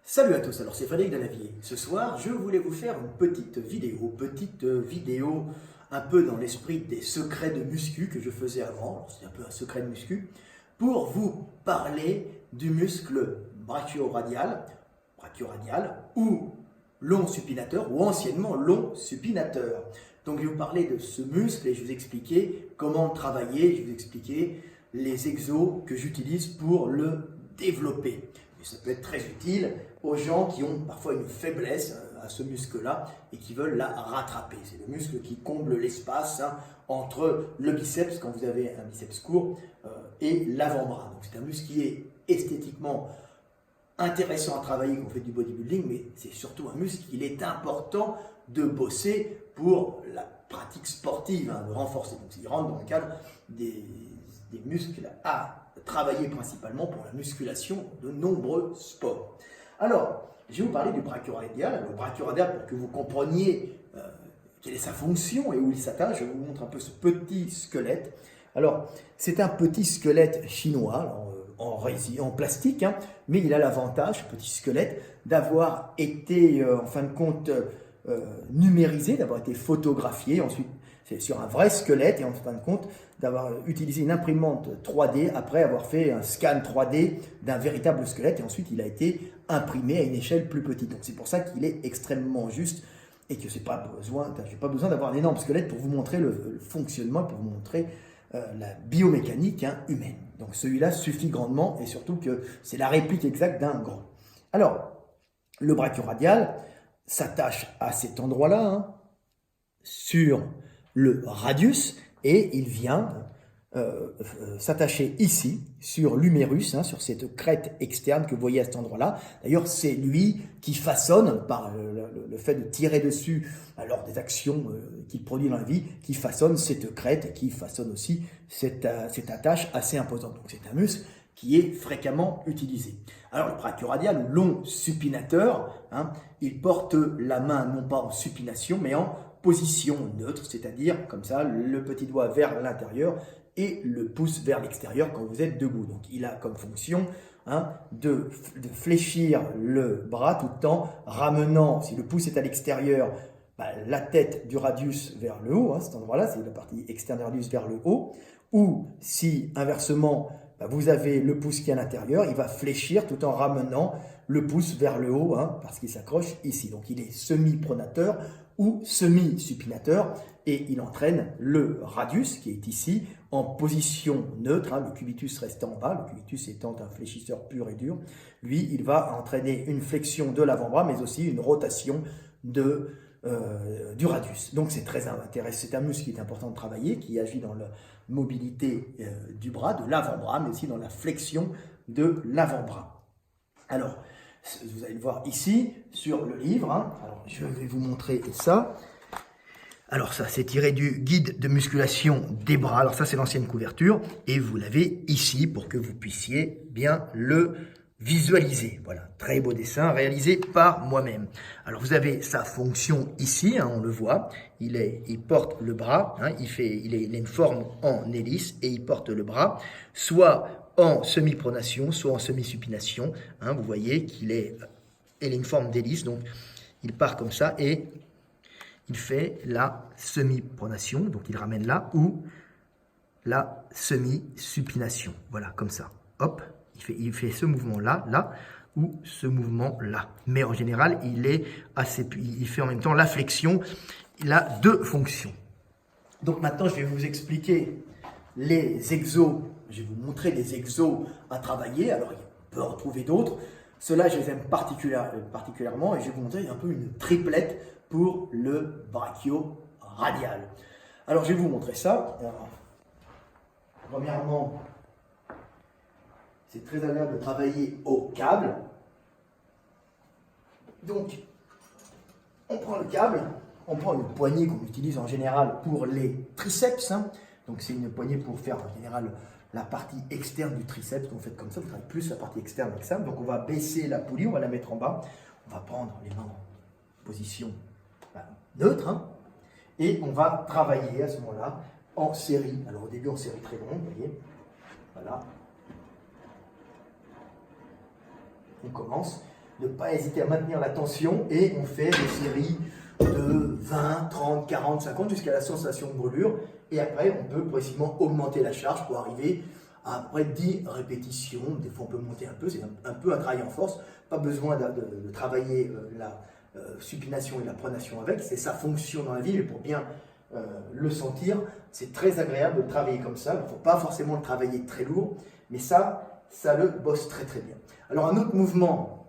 Salut à tous, alors c'est Frédéric Delavier. Ce soir, je voulais vous faire une petite vidéo un peu dans l'esprit des secrets de muscu que je faisais avant, c'est un peu un secret de muscu, pour vous parler du muscle brachio-radial ou long supinateur ou anciennement long supinateur. Donc je vais vous parler de ce muscle et je vais vous expliquer comment le travailler, je vais vous expliquer les exos que j'utilise pour le développer. Et ça peut être très utile aux gens qui ont parfois une faiblesse à ce muscle-là et qui veulent la rattraper. C'est le muscle qui comble l'espace entre le biceps, quand vous avez un biceps court, et l'avant-bras. Donc c'est un muscle qui est esthétiquement intéressant à travailler quand on fait du bodybuilding, mais c'est surtout un muscle qu'il est important de bosser pour la pratique sportive, de renforcer. Donc il rentre dans le cadre des muscles à travailler principalement pour la musculation de nombreux sports. Alors, je vais vous parler du brachio-radial. Le brachio-radial, pour que vous compreniez quelle est sa fonction et où il s'attache, je vous montre un peu ce petit squelette. Alors, c'est un petit squelette chinois, alors, en plastique, mais il a l'avantage, petit squelette, d'avoir été, en fin de compte, numérisé, d'avoir été photographié. Ensuite, c'est sur un vrai squelette et en fin de compte, d'avoir utilisé une imprimante 3D après avoir fait un scan 3D d'un véritable squelette et ensuite il a été imprimé à une échelle plus petite. Donc c'est pour ça qu'il est extrêmement juste et que je n'ai pas besoin d'avoir un énorme squelette pour vous montrer le fonctionnement, pour vous montrer la biomécanique humaine. Donc celui-là suffit grandement et surtout que c'est la réplique exacte d'un grand. Alors, le brachio-radial s'attache à cet endroit-là, sur le radius, et il vient s'attacher ici, sur l'humérus, sur cette crête externe que vous voyez à cet endroit-là. D'ailleurs, c'est lui qui façonne, par le fait de tirer dessus lors des actions qu'il produit dans la vie, qui façonne cette crête, et qui façonne aussi cette attache assez imposante. Donc c'est un muscle qui est fréquemment utilisé. Alors le brachio-radial, long supinateur, il porte la main non pas en supination, mais en position neutre, c'est-à-dire comme ça, le petit doigt vers l'intérieur et le pouce vers l'extérieur quand vous êtes debout. Donc il a comme fonction de fléchir le bras tout en ramenant, si le pouce est à l'extérieur, la tête du radius vers le haut, cet endroit-là, c'est la partie externe du radius vers le haut, ou si inversement, vous avez le pouce qui est à l'intérieur, il va fléchir tout en ramenant le pouce vers le haut, parce qu'il s'accroche ici. Donc il est semi-pronateur ou semi-supinateur et il entraîne le radius qui est ici en position neutre, le cubitus reste en bas, le cubitus étant un fléchisseur pur et dur. Lui, il va entraîner une flexion de l'avant-bras mais aussi une rotation du radius. Donc c'est très intéressant, c'est un muscle qui est important de travailler, qui agit dans la mobilité du bras, de l'avant-bras, mais aussi dans la flexion de l'avant-bras. Alors, vous allez le voir ici, sur le livre. Alors, je vais vous montrer ça. Alors ça, c'est tiré du guide de musculation des bras. Alors ça, c'est l'ancienne couverture. Et vous l'avez ici pour que vous puissiez bien le visualiser. Voilà, très beau dessin réalisé par moi-même. Alors vous avez sa fonction ici, on le voit. Il porte le bras, il a une forme en hélice et il porte le bras, soit en semi-pronation, soit en semi-supination. Vous voyez qu'il a une forme d'hélice, donc il part comme ça et il fait la semi-pronation, donc il ramène là, ou la semi-supination. Voilà, comme ça. Hop, il fait ce mouvement-là, là, ou ce mouvement-là. Mais en général, il fait en même temps la flexion. Il a deux fonctions. Donc maintenant, je vais vous expliquer les exos. Je vais vous montrer les exos à travailler. Alors, on peut en trouver d'autres. Ceux-là, je les aime particulièrement et je vais vous montrer un peu une triplette pour le brachio-radial. Alors, je vais vous montrer ça. Alors, premièrement, c'est très agréable de travailler au câble. Donc, on prend le câble, on prend une poignée qu'on utilise en général pour les triceps. Donc, c'est une poignée pour faire en général la partie externe du triceps. Donc, vous faites comme ça, vous travaillez plus la partie externe avec ça. Donc, on va baisser la poulie, on va la mettre en bas. On va prendre les mains en position neutre. Et on va travailler à ce moment-là en série. Alors, au début, en série très longue, vous voyez. Voilà. On commence. ne pas hésiter à maintenir la tension et on fait des séries de 20, 30, 40, 50 jusqu'à la sensation de brûlure. Et après, on peut progressivement augmenter la charge pour arriver à après 10 répétitions. Des fois, on peut monter un peu, c'est un peu un travail en force. Pas besoin de travailler la supination et la pronation avec, c'est sa fonction dans la vie, mais pour bien le sentir, c'est très agréable de travailler comme ça. Il ne faut pas forcément le travailler très lourd, mais ça le bosse très très bien. Alors un autre mouvement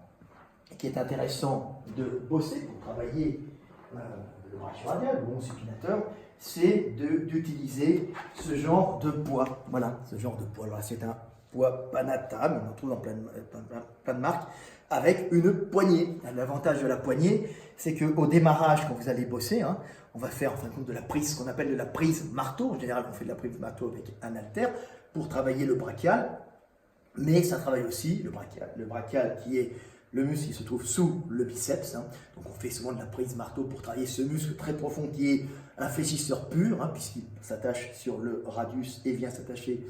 qui est intéressant de bosser pour travailler le brachioradial, le long supinateur, c'est d'utiliser ce genre de poids. Voilà, ce genre de poids. Alors c'est un poids Panatta, mais on en trouve dans plein de marques, avec une poignée. L'avantage de la poignée, c'est qu'au démarrage, quand vous allez bosser, on va faire en fin de compte de la prise, ce qu'on appelle de la prise marteau. En général, on fait de la prise marteau avec un haltère pour travailler le brachial, mais ça travaille aussi le brachial. Le brachial qui est le muscle qui se trouve sous le biceps. Donc on fait souvent de la prise marteau pour travailler ce muscle très profond qui est un fléchisseur pur, puisqu'il s'attache sur le radius et vient s'attacher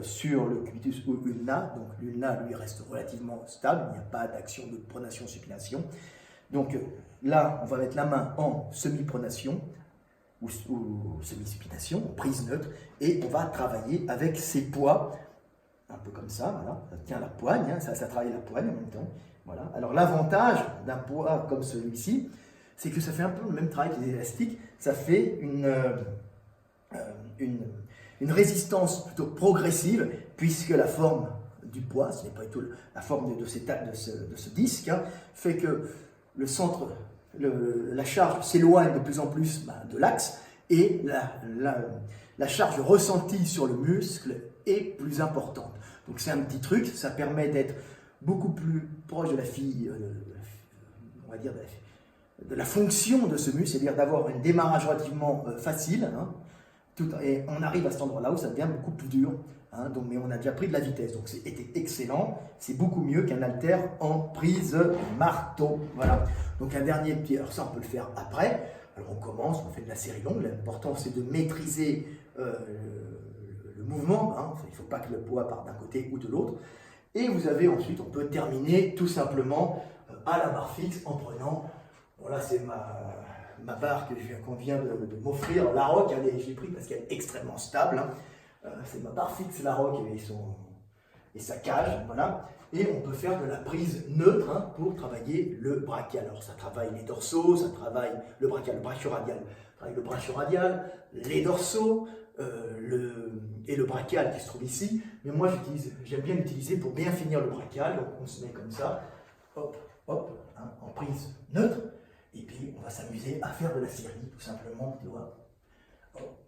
sur le cubitus ou l'ulna. Donc l'ulna lui reste relativement stable, il n'y a pas d'action de pronation-supination. Donc là, on va mettre la main en semi-pronation ou semi-supination, en prise neutre, et on va travailler avec ces poids, un peu comme ça, voilà, ça tient la poigne, ça travaille la poigne en même temps. Voilà. Alors l'avantage d'un poids comme celui-ci, c'est que ça fait un peu le même travail que les élastiques, ça fait une résistance plutôt progressive, puisque la forme du poids, ce n'est pas du tout la forme de ce disque, fait que le centre, la charge s'éloigne de plus en plus de l'axe, et la charge ressentie sur le muscle est plus importante. Donc c'est un petit truc, ça permet d'être beaucoup plus proche de on va dire de la fonction de ce muscle, c'est-à-dire d'avoir un démarrage relativement facile, et on arrive à cet endroit-là où ça devient beaucoup plus dur, mais on a déjà pris de la vitesse, donc c'était excellent, c'est beaucoup mieux qu'un haltère en prise marteau. Voilà. Donc un dernier petit, alors ça on peut le faire après. Alors on commence, on fait de la série longue, l'important c'est de maîtriser le mouvement, il ne faut pas que le poids parte d'un côté ou de l'autre. Et vous avez ensuite, on peut terminer tout simplement à la barre fixe en prenant, voilà c'est ma barre qu'on vient de m'offrir, la Rock, je l'ai pris parce qu'elle est extrêmement stable, c'est ma barre fixe la Rock et sa cage, voilà. Et on peut faire de la prise neutre pour travailler le brachial. Alors ça travaille les dorsaux, ça travaille le brachial, le brachioradial. Ça travaille le brachioradial, les dorsaux, et le brachial qui se trouve ici. Mais moi j'aime bien l'utiliser pour bien finir le brachial. Donc on se met comme ça, hop, hop, en prise neutre. Et puis on va s'amuser à faire de la série, tout simplement, tu vois. Hop.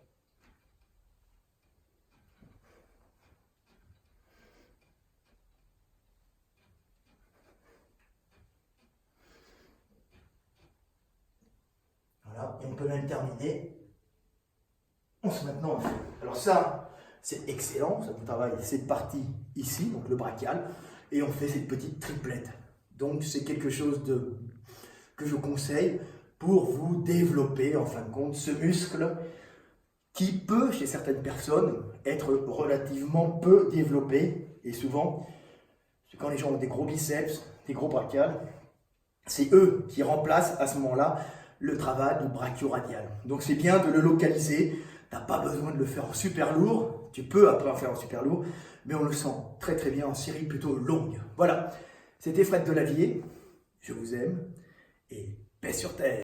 Voilà, et on peut même terminer. On se met maintenant en feu. Alors ça, c'est excellent, ça vous travaille cette partie ici, donc le brachial, et on fait cette petite triplette. Donc c'est quelque chose que je conseille pour vous développer, en fin de compte, ce muscle qui peut, chez certaines personnes, être relativement peu développé, et souvent, quand les gens ont des gros biceps, des gros brachiales, c'est eux qui remplacent à ce moment-là le travail du brachioradial. Donc c'est bien de le localiser. Tu n'as pas besoin de le faire en super lourd. Tu peux après en faire en super lourd, mais on le sent très très bien en série plutôt longue. Voilà, c'était Fred Delavier. Je vous aime et paix sur terre.